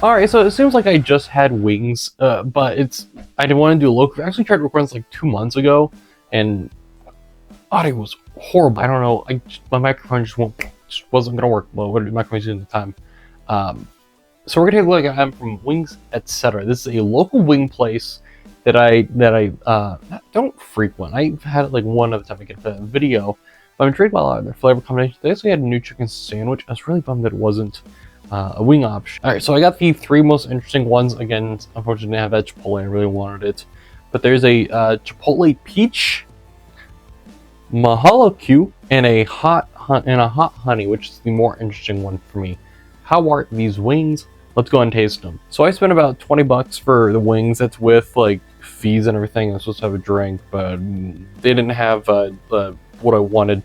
Alright, so it seems like I just had wings, but I didn't want to do a local. I actually tried recording this like 2 months ago, and audio was horrible. I don't know, my microphone just wasn't gonna work. Well, what did my microphone using at the time? So we're gonna take a look at them from Wings, etc. This is a local wing place that I don't frequent. I've had it like one other time I get the video, but I'm intrigued by a lot of their flavor combinations. They actually had a new chicken sandwich. I was really bummed that it wasn't a wing option. All right, so I got the three most interesting ones. Again, unfortunately, I didn't have that Chipotle. I really wanted it, but there's a Chipotle peach, Mahalo-Que, and a hot honey, which is the more interesting one for me. How are these wings? Let's go and taste them. So I spent about 20 bucks for the wings. That's with like fees and everything. I'm supposed to have a drink, but they didn't have what I wanted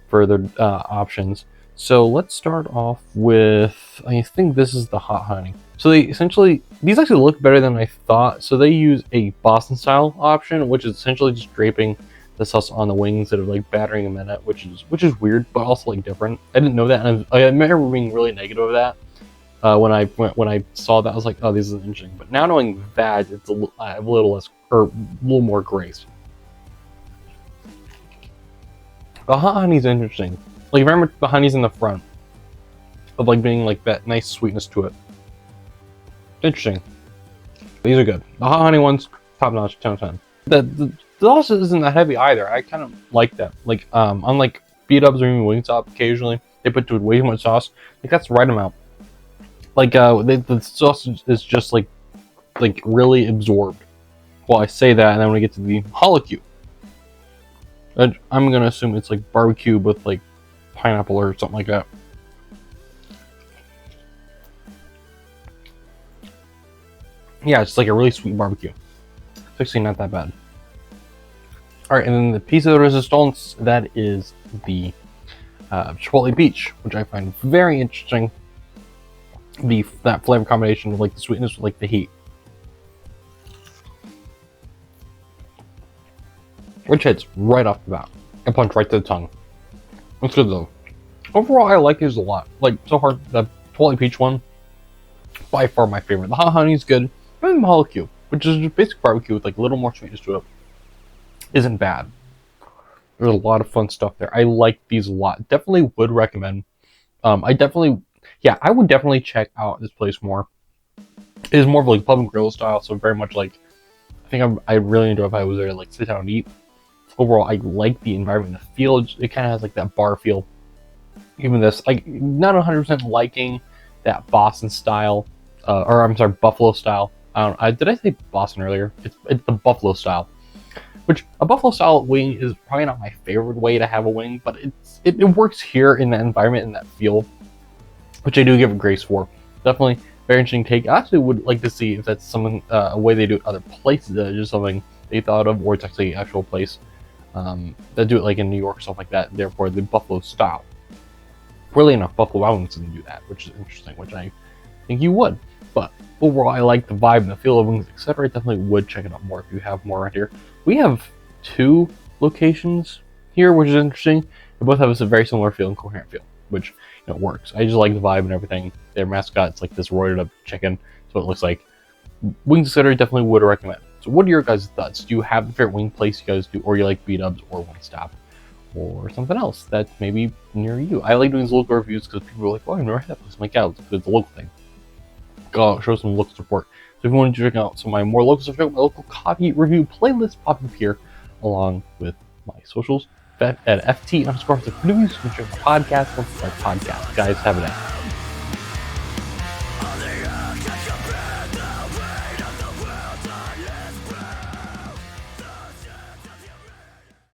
for their options. So let's start off with, I think this is the hot honey. So these actually look better than I thought. So they use a Boston style option, which is essentially just draping the sauce on the wings that are like battering them in it, which is weird, but also like different. I didn't know that, and I remember being really negative of that when I saw that. I was like, oh, this is interesting. But now knowing that, it's a little less, or a little more grace. The hot honey's interesting. Like, remember the honey's in the front of like being like that nice sweetness to it. Interesting. These are good. The hot honey ones, top notch, 10 out of 10. The sauce isn't that heavy either. I kind of like that. Like, unlike B-dubs or even Wingstop, occasionally they put way too much sauce. Like, that's the right amount. Like, the sauce is just like really absorbed. Well, I say that, and then when we get to the Mahalo-Que, I'm gonna assume it's like barbecue with like pineapple or something like that. Yeah, it's like a really sweet barbecue. It's actually not that bad. Alright, and then the piece de resistance, that is the Chipotle peach, which I find very interesting. That flavor combination of like the sweetness with like the heat. Which hits right off the bat. And punch right to the tongue. It's good though. Overall, I like these a lot. Like, so far, the Chipotle peach one, by far my favorite. The hot honey is good. And the Mahalo-Que, which is just basic barbecue with like a little more sweetness to it, isn't bad. There's a lot of fun stuff there. I like these a lot. Definitely would recommend. I would definitely check out this place more. It is more of like pub and grill style, so very much like, I really enjoy if I was there to like sit down and eat. Overall, I like the environment, the feel. It kind of has like that bar feel. Even this, like, not 100% liking that Boston style, or I'm sorry, Buffalo style. Did I say Boston earlier? It's the Buffalo style. Which, a Buffalo style wing is probably not my favorite way to have a wing, but it works here in that environment and that feel, which I do give a grace for. Definitely very interesting take. I actually would like to see if that's something, a way they do it other places, just something they thought of, or it's actually an actual place that do it like in New York, stuff like that. Therefore, the Buffalo style. Really enough, Buffalo Wild Wings didn't do that, which is interesting, which I think you would. But overall, I like the vibe and the feel of wings, etc. I definitely would check it out more if you have more around here. We have 2 locations here, which is interesting. They both have a very similar feel and coherent feel, which, you know, works. I just like the vibe and everything. Their mascot's like this roided up chicken, so it looks like. Wings, etc. definitely would recommend. So what are your guys' thoughts? Do you have a favorite wing place you guys do, or you like B-dubs or Wingstop, or something else that's maybe near you? I like doing these local reviews because people are like, oh, I've never had that place. I'm like, yeah, it's a local thing. Go show some local support. So if you want to check out some of my more local stuff, my local coffee review playlist pop up here, along with my socials at FT_the news, and check the podcast. Podcast. Guys, have a day.